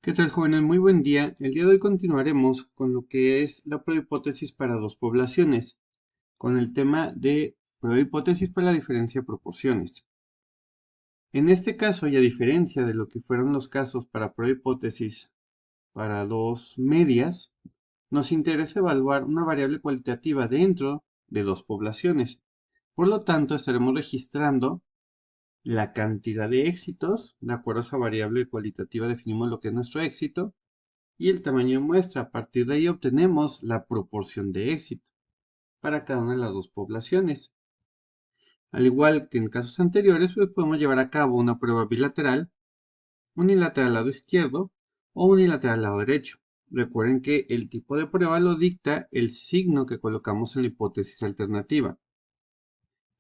¿Qué tal, jóvenes? Muy buen día. El día de hoy continuaremos con lo que es la prueba hipótesis para dos poblaciones, con el tema de prueba hipótesis para la diferencia de proporciones. En este caso, y a diferencia de lo que fueron los casos para prueba hipótesis para dos medias, nos interesa evaluar una variable cualitativa dentro de dos poblaciones. Por lo tanto, estaremos registrando la cantidad de éxitos. De acuerdo a esa variable cualitativa definimos lo que es nuestro éxito y el tamaño de muestra. A partir de ahí obtenemos la proporción de éxito para cada una de las dos poblaciones. Al igual que en casos anteriores, pues podemos llevar a cabo una prueba bilateral, unilateral al lado izquierdo o unilateral al lado derecho. Recuerden que el tipo de prueba lo dicta el signo que colocamos en la hipótesis alternativa.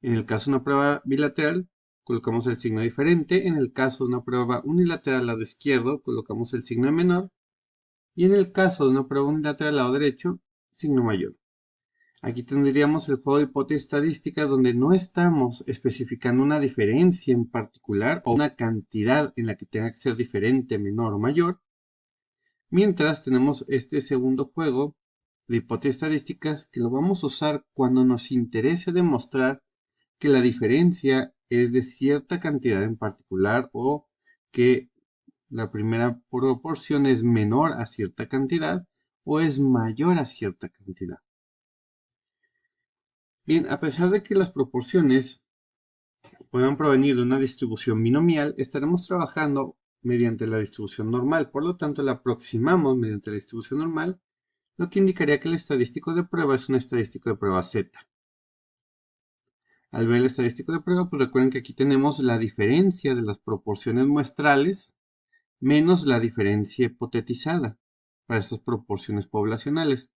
En el caso de una prueba bilateral, colocamos el signo diferente. En el caso de una prueba unilateral al lado izquierdo, colocamos el signo de menor. Y en el caso de una prueba unilateral al lado derecho, signo mayor. Aquí tendríamos el juego de hipótesis estadística donde no estamos especificando una diferencia en particular o una cantidad en la que tenga que ser diferente, menor o mayor. Mientras tenemos este segundo juego de hipótesis estadísticas que lo vamos a usar cuando nos interese demostrar que la diferencia es de cierta cantidad en particular o que la primera proporción es menor a cierta cantidad o es mayor a cierta cantidad. Bien, a pesar de que las proporciones puedan provenir de una distribución binomial, estaremos trabajando mediante la distribución normal. Por lo tanto, la aproximamos mediante la distribución normal, lo que indicaría que el estadístico de prueba es un estadístico de prueba Z. Al ver el estadístico de prueba, pues recuerden que aquí tenemos la diferencia de las proporciones muestrales menos la diferencia hipotetizada para estas proporciones poblacionales.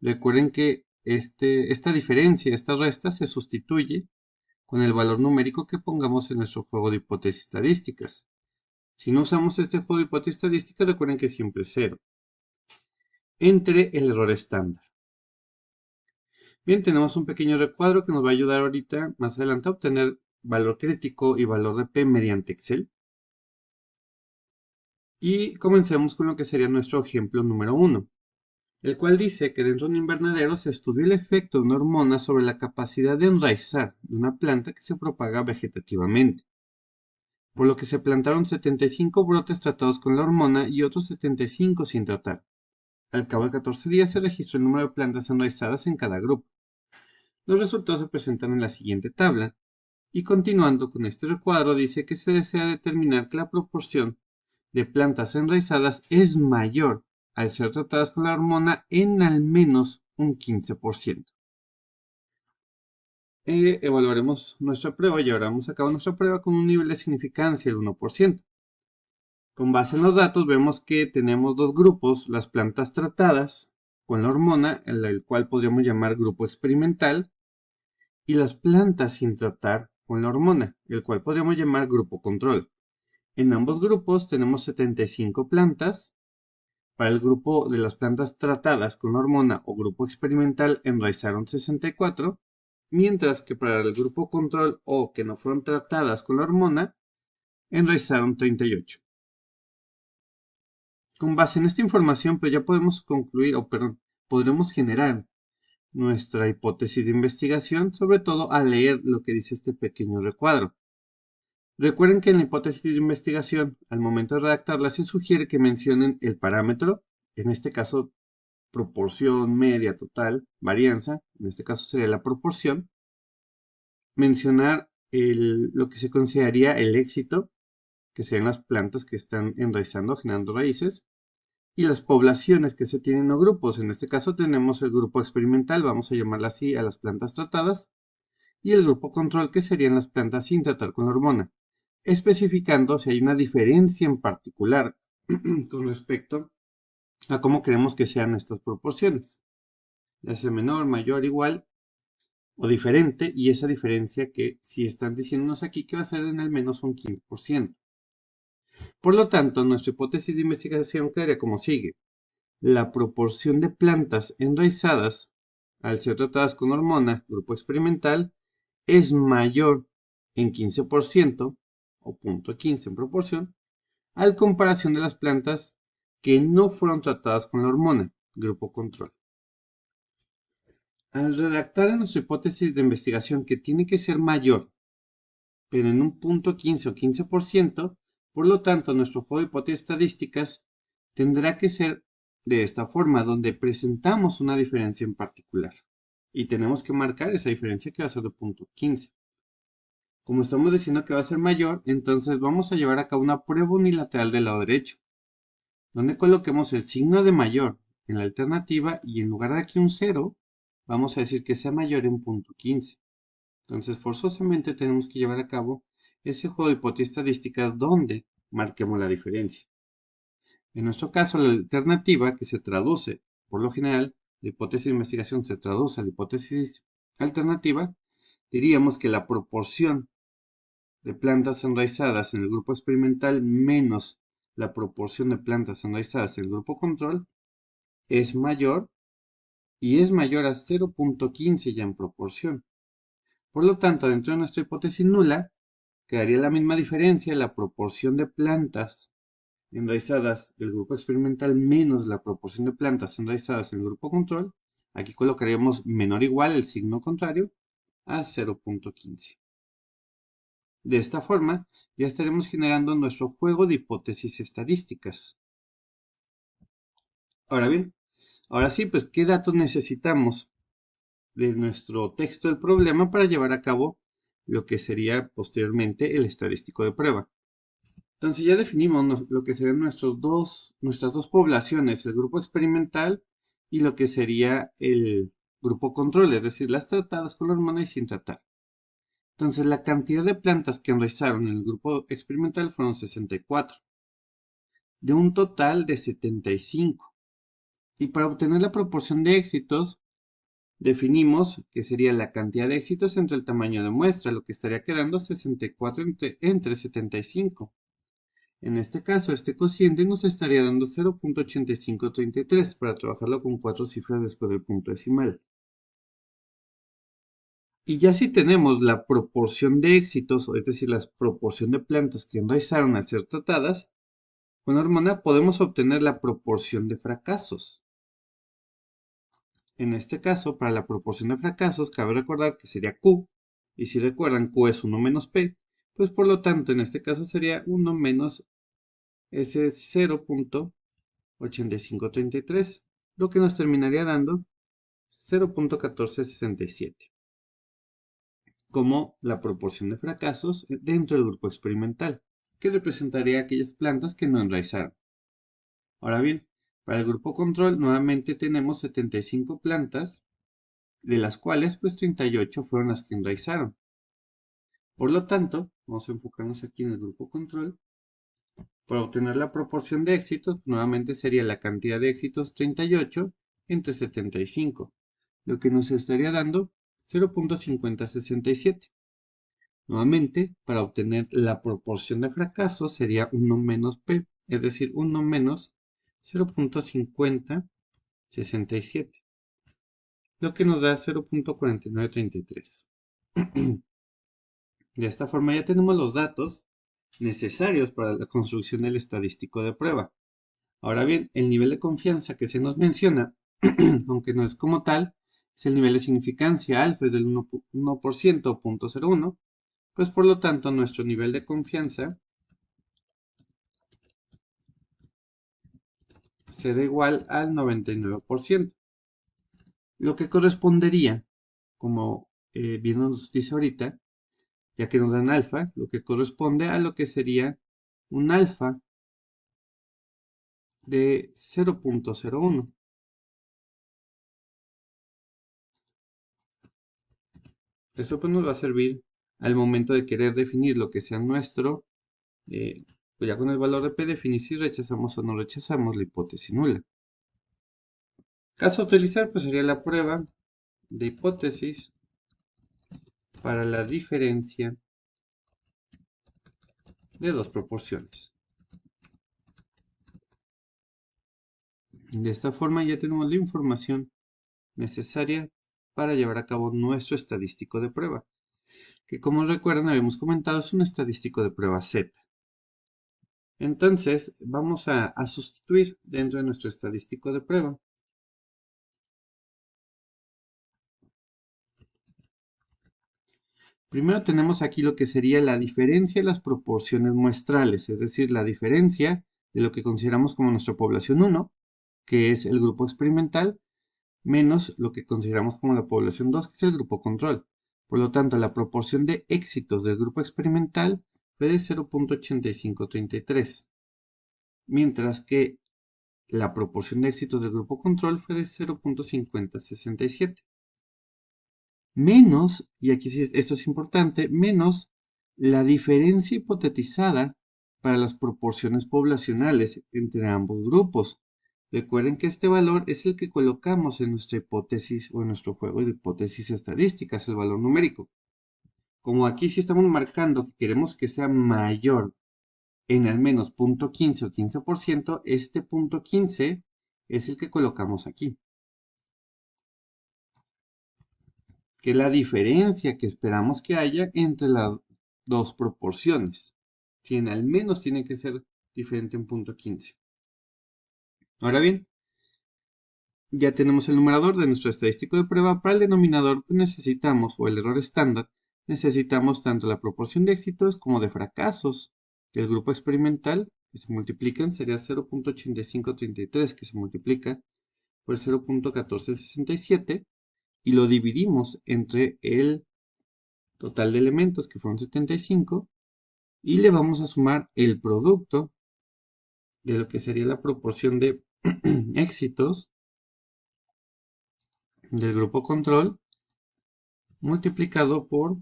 Recuerden que esta diferencia, esta resta, se sustituye con el valor numérico que pongamos en nuestro juego de hipótesis estadísticas. Si no usamos este juego de hipótesis estadísticas, recuerden que siempre es 0. Entre el error estándar. Bien, tenemos un pequeño recuadro que nos va a ayudar ahorita, más adelante, a obtener valor crítico y valor de P mediante Excel. Y comencemos con lo que sería nuestro ejemplo número 1. El cual dice que dentro de un invernadero se estudió el efecto de una hormona sobre la capacidad de enraizar de una planta que se propaga vegetativamente, por lo que se plantaron 75 brotes tratados con la hormona y otros 75 sin tratar. Al cabo de 14 días se registró el número de plantas enraizadas en cada grupo. Los resultados se presentan en la siguiente tabla, y continuando con este recuadro dice que se desea determinar que la proporción de plantas enraizadas es mayor al ser tratadas con la hormona en al menos un 15%. Evaluaremos nuestra prueba y llevaremos a cabo nuestra prueba con un nivel de significancia del 1%. Con base en los datos vemos que tenemos dos grupos, las plantas tratadas con la hormona, el cual podríamos llamar grupo experimental, y las plantas sin tratar con la hormona, el cual podríamos llamar grupo control. En ambos grupos tenemos 75 plantas. Para el grupo de las plantas tratadas con hormona o grupo experimental enraizaron 64, mientras que para el grupo control o que no fueron tratadas con la hormona enraizaron 38. Con base en esta información, pues ya podemos concluir, podremos generar nuestra hipótesis de investigación, sobre todo al leer lo que dice este pequeño recuadro. Recuerden que en la hipótesis de investigación, al momento de redactarla, se sugiere que mencionen el parámetro, en este caso proporción, media, total, varianza, en este caso sería la proporción, mencionar lo que se consideraría el éxito, que serían las plantas que están enraizando, generando raíces, y las poblaciones que se tienen o grupos. En este caso tenemos el grupo experimental, vamos a llamarla así a las plantas tratadas, y el grupo control, que serían las plantas sin tratar con la hormona, especificando si hay una diferencia en particular con respecto a cómo queremos que sean estas proporciones, ya sea menor, mayor, igual o diferente, y esa diferencia que si están diciéndonos aquí que va a ser en al menos un 15%. Por lo tanto, nuestra hipótesis de investigación quedaría como sigue. La proporción de plantas enraizadas al ser tratadas con hormona, grupo experimental, es mayor en 15% o 0.15 en proporción, al comparación de las plantas que no fueron tratadas con la hormona, grupo control. Al redactar en nuestra hipótesis de investigación que tiene que ser mayor, pero en un punto 15 o 15%, por lo tanto nuestro juego de hipótesis estadísticas tendrá que ser de esta forma, donde presentamos una diferencia en particular. Y tenemos que marcar esa diferencia que va a ser de punto 15. Como estamos diciendo que va a ser mayor, entonces vamos a llevar a cabo una prueba unilateral del lado derecho, donde coloquemos el signo de mayor en la alternativa y en lugar de aquí un 0, vamos a decir que sea mayor en punto 15. Entonces forzosamente tenemos que llevar a cabo ese juego de hipótesis estadísticas donde marquemos la diferencia. En nuestro caso, la alternativa que se traduce, por lo general, la hipótesis de investigación se traduce a la hipótesis alternativa, diríamos que la proporción de plantas enraizadas en el grupo experimental menos la proporción de plantas enraizadas en el grupo control es mayor y es mayor a 0.15 ya en proporción. Por lo tanto, dentro de nuestra hipótesis nula, quedaría la misma diferencia la proporción de plantas enraizadas del grupo experimental menos la proporción de plantas enraizadas en el grupo control. Aquí colocaríamos menor o igual el signo contrario a 0.15. De esta forma, ya estaremos generando nuestro juego de hipótesis estadísticas. Ahora bien, ahora sí, pues, ¿qué datos necesitamos de nuestro texto del problema para llevar a cabo lo que sería posteriormente el estadístico de prueba? Entonces ya definimos lo que serían nuestras dos poblaciones, el grupo experimental y lo que sería el grupo control, es decir, las tratadas con la hormona y sin tratar. Entonces la cantidad de plantas que enraizaron en el grupo experimental fueron 64, de un total de 75. Y para obtener la proporción de éxitos, definimos que sería la cantidad de éxitos entre el tamaño de muestra, lo que estaría quedando 64 entre 75. En este caso, este cociente nos estaría dando 0.8533 para trabajarlo con 4 cifras después del punto decimal. Y ya si tenemos la proporción de éxitos, es decir, la proporción de plantas que enraizaron al ser tratadas con hormona, podemos obtener la proporción de fracasos. En este caso, para la proporción de fracasos, cabe recordar que sería Q, y si recuerdan, Q es 1 menos P, pues por lo tanto, en este caso sería 1 menos ese 0.8533, lo que nos terminaría dando 0.1467 como la proporción de fracasos dentro del grupo experimental, que representaría aquellas plantas que no enraizaron. Ahora bien, para el grupo control nuevamente tenemos 75 plantas, de las cuales pues 38 fueron las que enraizaron. Por lo tanto, vamos a enfocarnos aquí en el grupo control. Para obtener la proporción de éxitos, nuevamente sería la cantidad de éxitos 38 entre 75, lo que nos estaría dando 0.5067. Nuevamente, para obtener la proporción de fracasos sería 1 menos P, es decir, 1 menos 0.5067, lo que nos da 0.4933. De esta forma ya tenemos los datos necesarios para la construcción del estadístico de prueba. Ahora bien, el nivel de confianza que se nos menciona, aunque no es como tal, es el nivel de significancia alfa, es del 1% o 0.01, pues por lo tanto nuestro nivel de confianza será igual al 99%, lo que correspondería, como bien nos dice ahorita, ya que nos dan alfa, lo que corresponde a lo que sería un alfa de 0.01. Esto pues nos va a servir al momento de querer definir lo que sea nuestro, pues ya con el valor de P definir si rechazamos o no rechazamos la hipótesis nula. Caso a utilizar pues sería la prueba de hipótesis para la diferencia de dos proporciones. De esta forma ya tenemos la información necesaria para llevar a cabo nuestro estadístico de prueba, que como recuerdan habíamos comentado es un estadístico de prueba Z. Entonces, vamos a sustituir dentro de nuestro estadístico de prueba. Primero tenemos aquí lo que sería la diferencia de las proporciones muestrales, es decir, la diferencia de lo que consideramos como nuestra población 1, que es el grupo experimental, menos lo que consideramos como la población 2, que es el grupo control. Por lo tanto, la proporción de éxitos del grupo experimental fue de 0.8533, mientras que la proporción de éxitos del grupo control fue de 0.5067. Menos, y aquí sí esto es importante, menos la diferencia hipotetizada para las proporciones poblacionales entre ambos grupos. Recuerden que este valor es el que colocamos en nuestra hipótesis o en nuestro juego de hipótesis estadísticas, el valor numérico. Como aquí sí estamos marcando que queremos que sea mayor en al menos 0.15 o 15%, este 0.15 es el que colocamos aquí, que es la diferencia que esperamos que haya entre las dos proporciones. Si en al menos tiene que ser diferente en 0.15. Ahora bien, ya tenemos el numerador de nuestro estadístico de prueba. Para el denominador necesitamos, o el error estándar, necesitamos tanto la proporción de éxitos como de fracasos del grupo experimental, que se multiplican, sería 0.8533, que se multiplica por 0.1467, y lo dividimos entre el total de elementos, que fueron 75, y le vamos a sumar el producto de lo que sería la proporción de éxitos del grupo control multiplicado por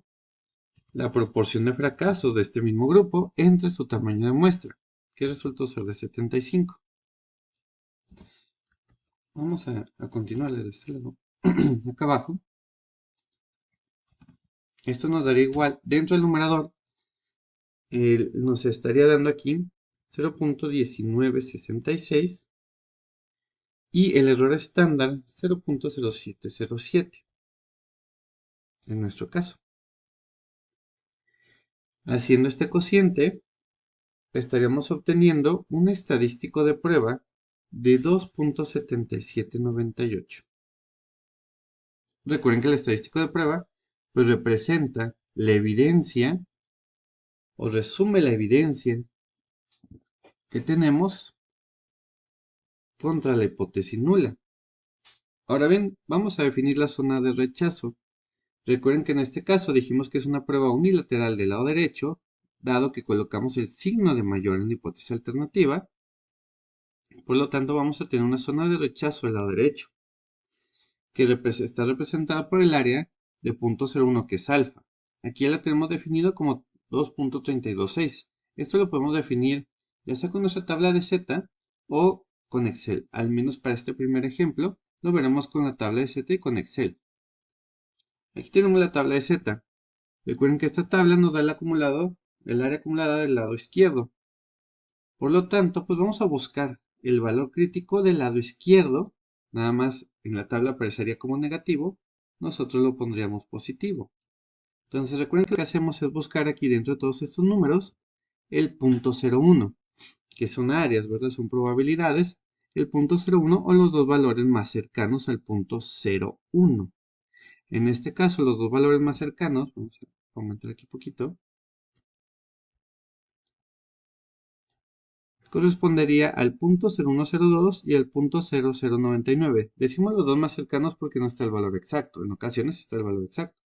la proporción de fracasos de este mismo grupo entre su tamaño de muestra, que resultó ser de 75. Vamos a continuar desde este lado. Acá abajo. Esto nos daría igual, dentro del numerador, nos estaría dando aquí 0.1966 y el error estándar 0.0707 en nuestro caso. Haciendo este cociente, estaríamos obteniendo un estadístico de prueba de 2.7798. Recuerden que el estadístico de prueba pues representa la evidencia o resume la evidencia que tenemos contra la hipótesis nula. Ahora bien, vamos a definir la zona de rechazo. Recuerden que en este caso dijimos que es una prueba unilateral del lado derecho, dado que colocamos el signo de mayor en la hipótesis alternativa. Por lo tanto, vamos a tener una zona de rechazo del lado derecho, que está representada por el área de 0.01, que es alfa. Aquí ya la tenemos definido como 2.326. Esto lo podemos definir ya sea con nuestra tabla de Z o con Excel. Al menos para este primer ejemplo, lo veremos con la tabla de Z y con Excel. Aquí tenemos la tabla de Z. Recuerden que esta tabla nos da el acumulado, el área acumulada del lado izquierdo. Por lo tanto, pues vamos a buscar el valor crítico del lado izquierdo. Nada más en la tabla aparecería como negativo. Nosotros lo pondríamos positivo. Entonces recuerden que lo que hacemos es buscar aquí dentro de todos estos números el punto 0,1, que son áreas, ¿verdad? Son probabilidades. El punto 0,1 o los dos valores más cercanos al punto 0,1. En este caso, los dos valores más cercanos, vamos a aumentar aquí un poquito, correspondería al punto 0102 y al punto 0099. Decimos los dos más cercanos porque no está el valor exacto. En ocasiones está el valor exacto.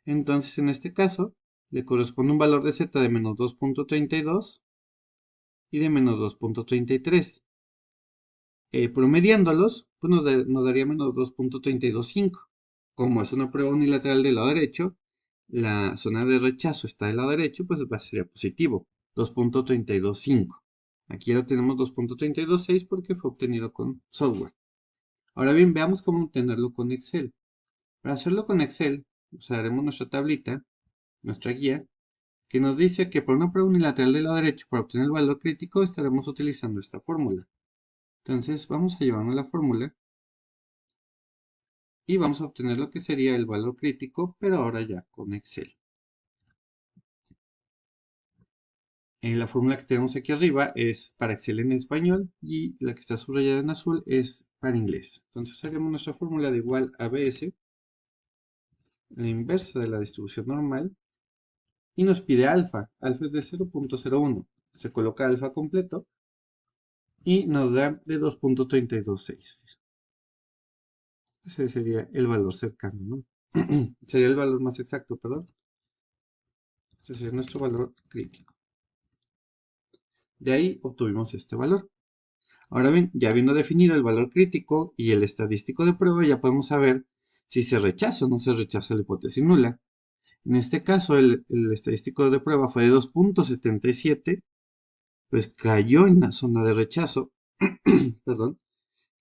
Entonces, en este caso, le corresponde un valor de z de menos 2.32 y de menos 2.33. Promediándolos, pues nos daría menos 2.325. Como es una prueba unilateral del lado derecho, la zona de rechazo está del lado derecho, pues sería positivo, 2.325. Aquí ya tenemos 2.326 porque fue obtenido con software. Ahora bien, veamos cómo obtenerlo con Excel. Para hacerlo con Excel, usaremos nuestra tablita, nuestra guía, que nos dice que por una prueba unilateral del lado derecho, para obtener el valor crítico, estaremos utilizando esta fórmula. Entonces, vamos a llevarnos la fórmula y vamos a obtener lo que sería el valor crítico, pero ahora ya con Excel. La fórmula que tenemos aquí arriba es para Excel en español y la que está subrayada en azul es para inglés. Entonces haremos nuestra fórmula de igual a BS, la inversa de la distribución normal, y nos pide alfa. Alfa es de 0.01. Se coloca alfa completo y nos da de 2.326. Ese sería el valor cercano, ¿no? Sería el valor más exacto, perdón. Ese sería nuestro valor crítico. De ahí obtuvimos este valor. Ahora bien, ya habiendo definido el valor crítico y el estadístico de prueba, ya podemos saber si se rechaza o no se rechaza la hipótesis nula. En este caso, el estadístico de prueba fue de 2.77, pues cayó en la zona de rechazo, perdón,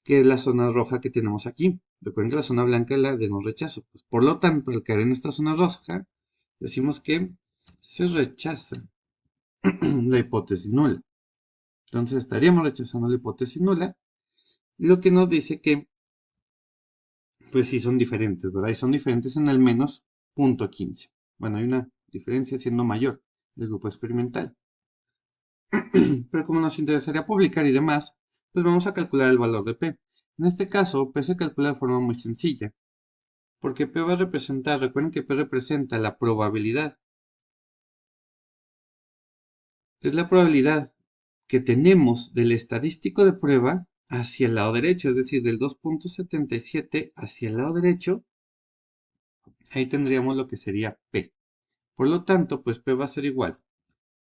que es la zona roja que tenemos aquí. Recuerden que la zona blanca es la de no rechazo. Pues, por lo tanto, al caer en esta zona roja, decimos que se rechaza la hipótesis nula. Entonces estaríamos rechazando la hipótesis nula, lo que nos dice que, pues sí, son diferentes, ¿verdad? Y son diferentes en al menos 0.15. Bueno, hay una diferencia siendo mayor del grupo experimental. Pero como nos interesaría publicar y demás, pues vamos a calcular el valor de P. En este caso, P se calcula de forma muy sencilla, porque P va a representar, recuerden que P representa la probabilidad. Es la probabilidad que tenemos del estadístico de prueba hacia el lado derecho, es decir, del 2.77 hacia el lado derecho, ahí tendríamos lo que sería P. Por lo tanto, pues P va a ser igual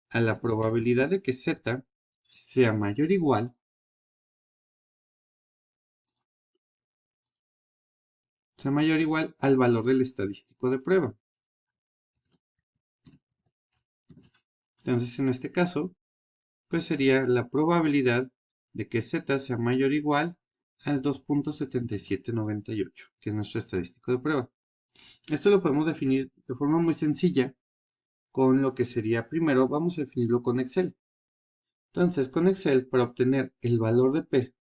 a la probabilidad de que Z sea mayor o igual al valor del estadístico de prueba. Entonces, en este caso, pues sería la probabilidad de que Z sea mayor o igual al 2.7798, que es nuestro estadístico de prueba. Esto lo podemos definir de forma muy sencilla con lo que sería, primero vamos a definirlo con Excel. Entonces, con Excel, para obtener el valor de P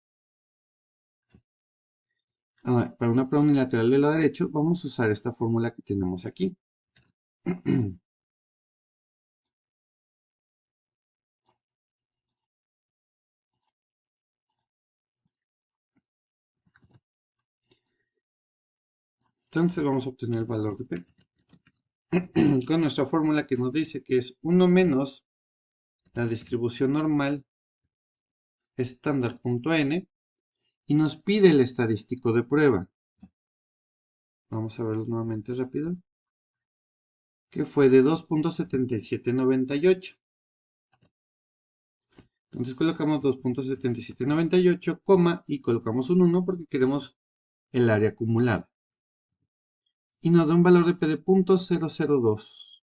para una prueba unilateral del lado derecho, vamos a usar esta fórmula que tenemos aquí. Entonces vamos a obtener el valor de P con nuestra fórmula que nos dice que es 1 menos la distribución normal estándar.n y nos pide el estadístico de prueba. Vamos a verlo nuevamente rápido. Que fue de 2.7798. Entonces colocamos 2.7798, y colocamos un 1 porque queremos el área acumulada. Y nos da un valor de P de 0.002.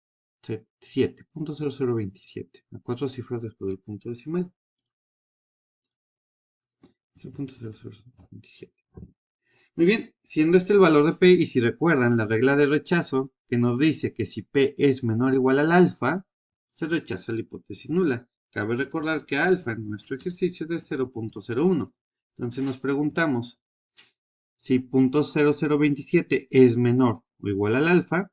0.0027, a 4 cifras después del punto decimal. 0.0027. Muy bien, siendo este el valor de P, y si recuerdan la regla de rechazo, que nos dice que si P es menor o igual al alfa, se rechaza la hipótesis nula. Cabe recordar que alfa en nuestro ejercicio es de 0.01. Entonces nos preguntamos si 0.0027 es menor o igual al alfa.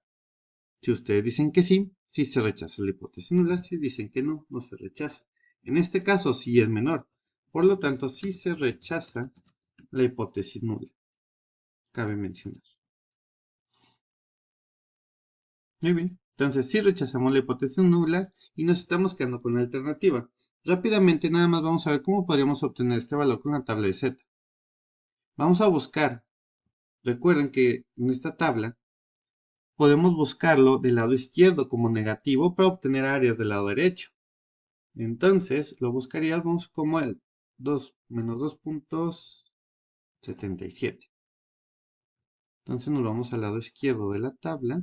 Si ustedes dicen que sí, sí se rechaza la hipótesis nula. Si dicen que no, no se rechaza. En este caso sí es menor. Por lo tanto, sí se rechaza la hipótesis nula. Cabe mencionar. Muy bien. Entonces, sí rechazamos la hipótesis nula y nos estamos quedando con la alternativa. Rápidamente, nada más vamos a ver cómo podríamos obtener este valor con la tabla de Z. Vamos a buscar. Recuerden que en esta tabla podemos buscarlo del lado izquierdo como negativo para obtener áreas del lado derecho. Entonces, lo buscaríamos como el 2 menos 2.77. Entonces nos vamos al lado izquierdo de la tabla.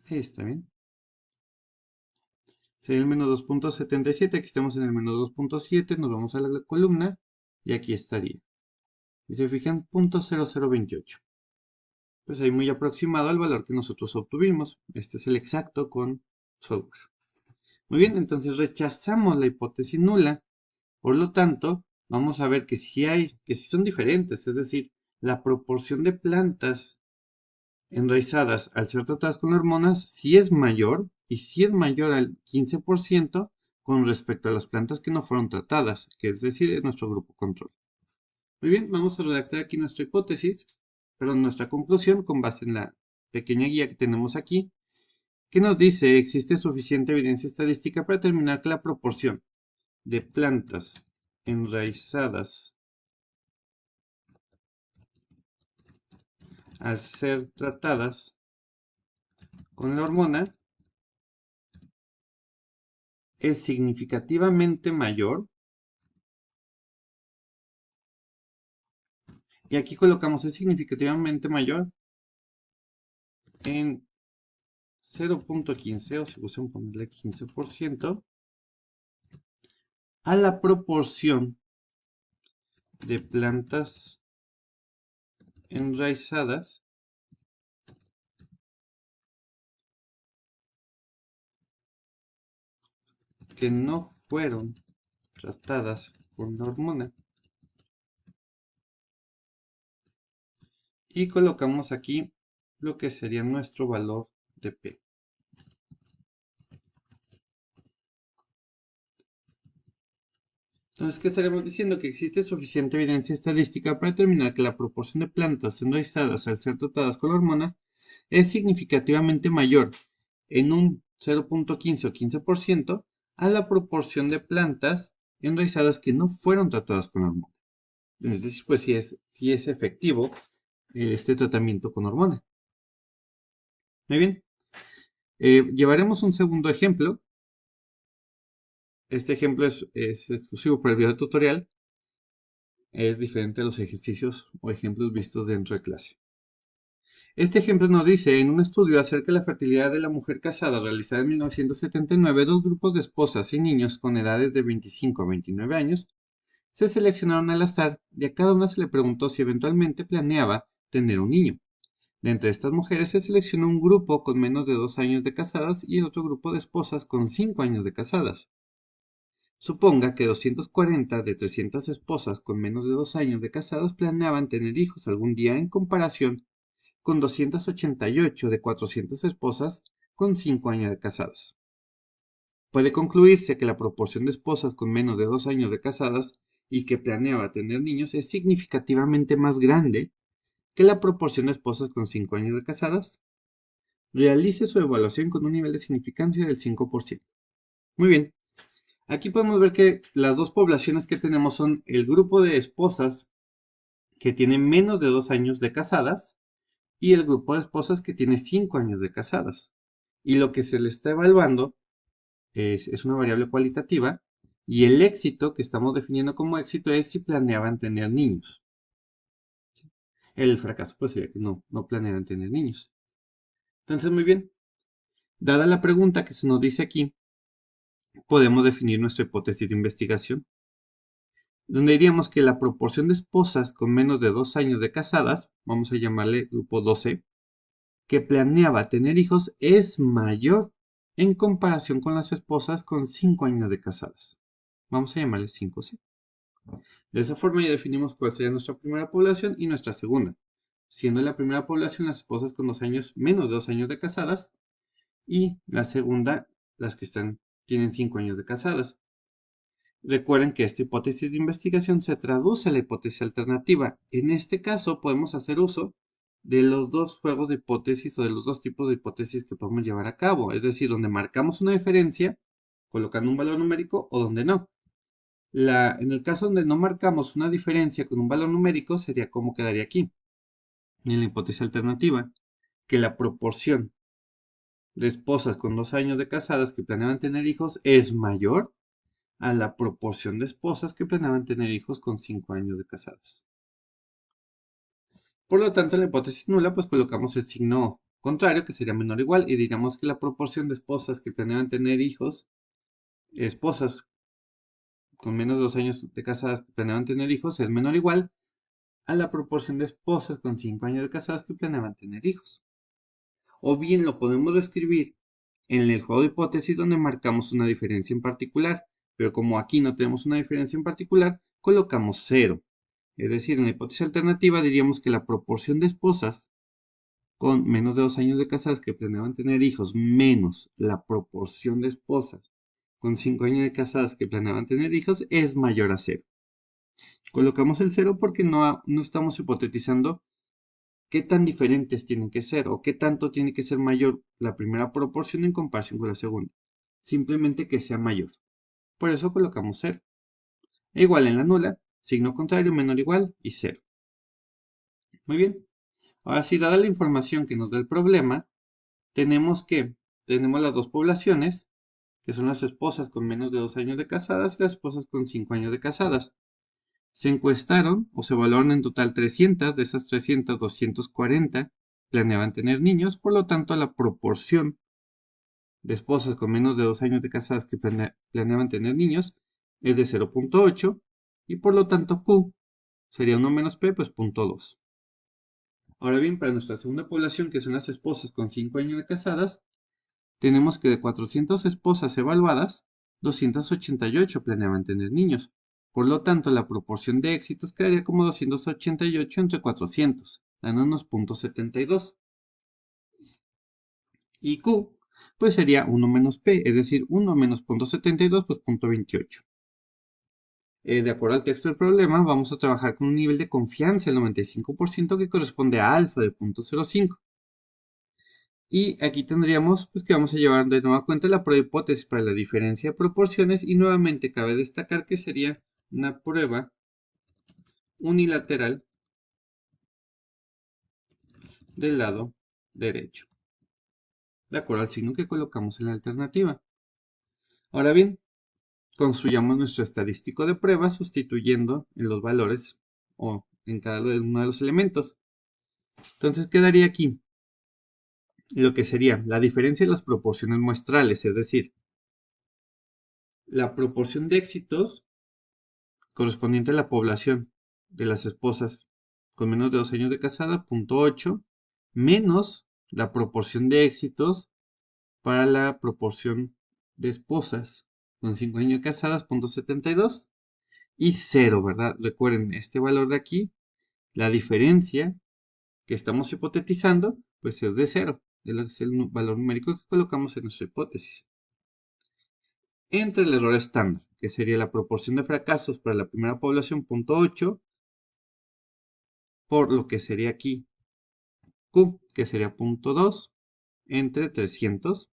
Ahí está bien. Sería el menos 2.77, aquí estamos en el menos 2.7, nos vamos a la columna y aquí estaría. Y se fijan, 0.0028. Pues ahí muy aproximado al valor que nosotros obtuvimos. Este es el exacto con software. Muy bien, entonces rechazamos la hipótesis nula. Por lo tanto, vamos a ver que sí son diferentes, es decir, la proporción de plantas enraizadas al ser tratadas con hormonas sí es mayor y sí es mayor al 15% con respecto a las plantas que no fueron tratadas, que es decir, es nuestro grupo control. Muy bien, vamos a redactar aquí nuestra hipótesis, perdón, nuestra conclusión con base en la pequeña guía que tenemos aquí, que nos dice existe suficiente evidencia estadística para determinar que la proporción de plantas enraizadas al ser tratadas con la hormona es significativamente mayor. Y aquí colocamos es significativamente mayor en 0.15 o si gustan ponerle 15% a la proporción de plantas enraizadas que no fueron tratadas con la hormona. Y colocamos aquí lo que sería nuestro valor de P. Entonces, ¿qué estaremos diciendo? Que existe suficiente evidencia estadística para determinar que la proporción de plantas enraizadas al ser tratadas con la hormona es significativamente mayor en un 0.15 o 15% a la proporción de plantas enraizadas que no fueron tratadas con hormona. Es decir, pues si es efectivo este tratamiento con hormona. Muy bien. Llevaremos un segundo ejemplo. Este ejemplo es exclusivo para el video tutorial. Es diferente a los ejercicios o ejemplos vistos dentro de clase. Este ejemplo nos dice, en un estudio acerca de la fertilidad de la mujer casada realizado en 1979, dos grupos de esposas y niños con edades de 25 a 29 años se seleccionaron al azar y a cada una se le preguntó si eventualmente planeaba tener un niño. De entre estas mujeres se seleccionó un grupo con menos de 2 años de casadas y otro grupo de esposas con 5 años de casadas. Suponga que 240 de 300 esposas con menos de 2 años de casadas planeaban tener hijos algún día en comparación con 288 de 400 esposas con 5 años de casadas. Puede concluirse que la proporción de esposas con menos de 2 años de casadas y que planeaba tener niños es significativamente más grande que la proporción de esposas con 5 años de casadas. Realice su evaluación con un nivel de significancia del 5%. Muy bien, aquí podemos ver que las dos poblaciones que tenemos son el grupo de esposas que tienen menos de 2 años de casadas y el grupo de esposas que tiene 5 años de casadas. Y lo que se le está evaluando es una variable cualitativa y el éxito que estamos definiendo como éxito es si planeaban tener niños. El fracaso pues sería que no planeaban tener niños. Entonces, muy bien. Dada la pregunta que se nos dice aquí, podemos definir nuestra hipótesis de investigación, donde diríamos que la proporción de esposas con menos de 2 años de casadas, vamos a llamarle grupo 12, que planeaba tener hijos es mayor en comparación con las esposas con 5 años de casadas. Vamos a llamarle 5C. De esa forma ya definimos cuál sería nuestra primera población y nuestra segunda, siendo la primera población las esposas con 2 años, menos de 2 años de casadas, y la segunda las que tienen 5 años de casadas. Recuerden que esta hipótesis de investigación se traduce a la hipótesis alternativa. En este caso podemos hacer uso de los dos juegos de hipótesis o de los dos tipos de hipótesis que podemos llevar a cabo. Es decir, donde marcamos una diferencia colocando un valor numérico o donde no. En el caso donde no marcamos una diferencia con un valor numérico sería como quedaría aquí. En la hipótesis alternativa, que la proporción de esposas con 2 años de casadas que planeaban tener hijos es mayor a la proporción de esposas que planeaban tener hijos con 5 años de casadas. Por lo tanto, en la hipótesis nula, pues colocamos el signo contrario, que sería menor o igual, y diríamos que la proporción de esposas que planeaban tener hijos, esposas con menos de 2 años de casadas que planeaban tener hijos, es menor o igual a la proporción de esposas con 5 años de casadas que planeaban tener hijos. O bien lo podemos describir en el juego de hipótesis donde marcamos una diferencia en particular, pero como aquí no tenemos una diferencia en particular, colocamos 0. Es decir, en la hipótesis alternativa diríamos que la proporción de esposas con menos de 2 años de casadas que planeaban tener hijos, menos la proporción de esposas con 5 años de casadas que planeaban tener hijos, es mayor a 0. Colocamos el 0 porque no estamos hipotetizando qué tan diferentes tienen que ser o qué tanto tiene que ser mayor la primera proporción en comparación con la segunda. Simplemente que sea mayor. Por eso colocamos 0. E igual en la nula, signo contrario, menor o igual y 0. Muy bien. Ahora sí, dada la información que nos da el problema, tenemos las dos poblaciones, que son las esposas con menos de 2 años de casadas y las esposas con 5 años de casadas. Se encuestaron o se evaluaron en total 300, de esas 300, 240 planeaban tener niños, por lo tanto la proporción de esposas con menos de 2 años de casadas que planeaban tener niños es de 0.8 y por lo tanto Q sería 1 menos P, pues 0.2. Ahora bien, para nuestra segunda población, que son las esposas con 5 años de casadas, tenemos que de 400 esposas evaluadas, 288 planeaban tener niños. Por lo tanto, la proporción de éxitos quedaría como 288 entre 400, dándonos 0.72. Y Q, pues sería 1 menos P, es decir, 1 menos 0.72, pues 0.28. De acuerdo al texto del problema, vamos a trabajar con un nivel de confianza del 95% que corresponde a alfa de 0.05. Y aquí tendríamos pues, que vamos a llevar de nueva cuenta la prueba de hipótesis para la diferencia de proporciones y nuevamente cabe destacar que sería una prueba unilateral del lado derecho, de acuerdo al signo que colocamos en la alternativa. Ahora bien, construyamos nuestro estadístico de prueba sustituyendo en los valores o en cada uno de los elementos. Entonces quedaría aquí lo que sería la diferencia de las proporciones muestrales, es decir, la proporción de éxitos correspondiente a la población de las esposas con menos de 2 años de casada, 0.8, menos la proporción de éxitos para la proporción de esposas con 5 años de casadas, 0.72, y 0, ¿verdad? Recuerden, este valor de aquí, la diferencia que estamos hipotetizando, pues es de 0, es el valor numérico que colocamos en nuestra hipótesis. Entre el error estándar, que sería la proporción de fracasos para la primera población, 0.8, por lo que sería aquí Q, que sería 0.2, entre 300,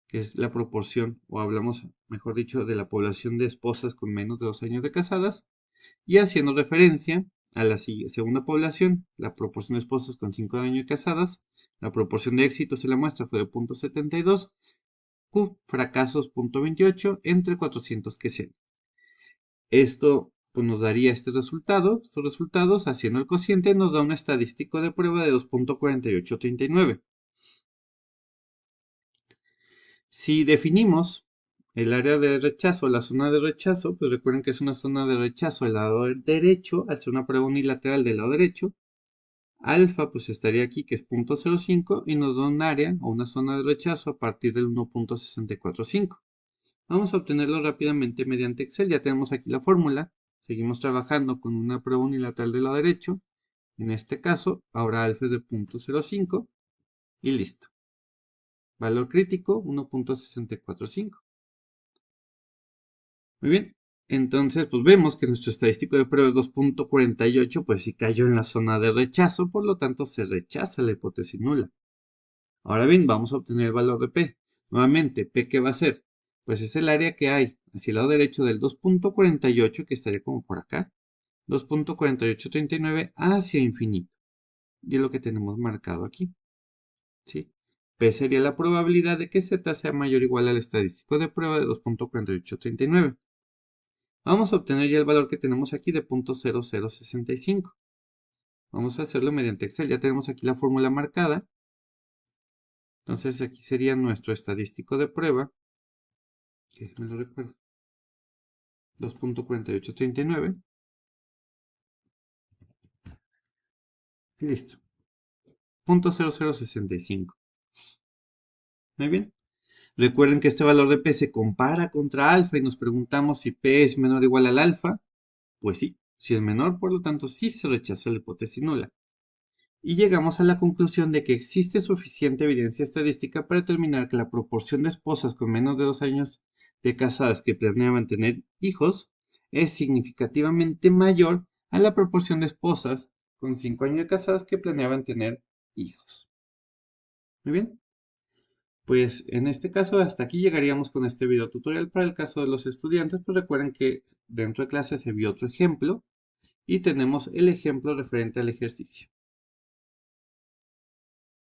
que es la proporción, o hablamos, mejor dicho, de la población de esposas con menos de 2 años de casadas, y haciendo referencia a la segunda población, la proporción de esposas con 5 años de casadas, la proporción de éxitos en la muestra fue de 0.72, Q, fracasos 0.28, entre 400 que sean. Esto pues, nos daría este resultado. Estos resultados, haciendo el cociente, nos da un estadístico de prueba de 2.4839. Si definimos el área de rechazo, la zona de rechazo, pues recuerden que es una zona de rechazo del lado derecho, al ser una prueba unilateral del lado derecho. Alfa pues estaría aquí, que es 0.05, y nos da un área o una zona de rechazo a partir del 1.645. Vamos a obtenerlo rápidamente mediante Excel. Ya tenemos aquí la fórmula. Seguimos trabajando con una prueba unilateral del lado derecho. En este caso, ahora alfa es de 0.05 y listo. Valor crítico 1.645. Muy bien. Entonces, pues vemos que nuestro estadístico de prueba 2.48, pues sí cayó en la zona de rechazo, por lo tanto se rechaza la hipótesis nula. Ahora bien, vamos a obtener el valor de P. Nuevamente, ¿P qué va a ser? Pues es el área que hay hacia el lado derecho del 2.48, que estaría como por acá, 2.4839 hacia infinito. Y es lo que tenemos marcado aquí. ¿Sí? P sería la probabilidad de que Z sea mayor o igual al estadístico de prueba de 2.4839. Vamos a obtener ya el valor que tenemos aquí de 0.0065. Vamos a hacerlo mediante Excel. Ya tenemos aquí la fórmula marcada. Entonces aquí sería nuestro estadístico de prueba, que me lo recuerdo, 2.4839. Y listo. 0.0065. Muy bien. Recuerden que este valor de P se compara contra alfa y nos preguntamos si P es menor o igual al alfa. Pues sí, si es menor, por lo tanto sí se rechaza la hipótesis nula. Y llegamos a la conclusión de que existe suficiente evidencia estadística para determinar que la proporción de esposas con menos de 2 años de casadas que planeaban tener hijos es significativamente mayor a la proporción de esposas con 5 años de casadas que planeaban tener hijos. Muy bien, pues en este caso hasta aquí llegaríamos con este video tutorial. Para el caso de los estudiantes, pues recuerden que dentro de clase se vio otro ejemplo y tenemos el ejemplo referente al ejercicio.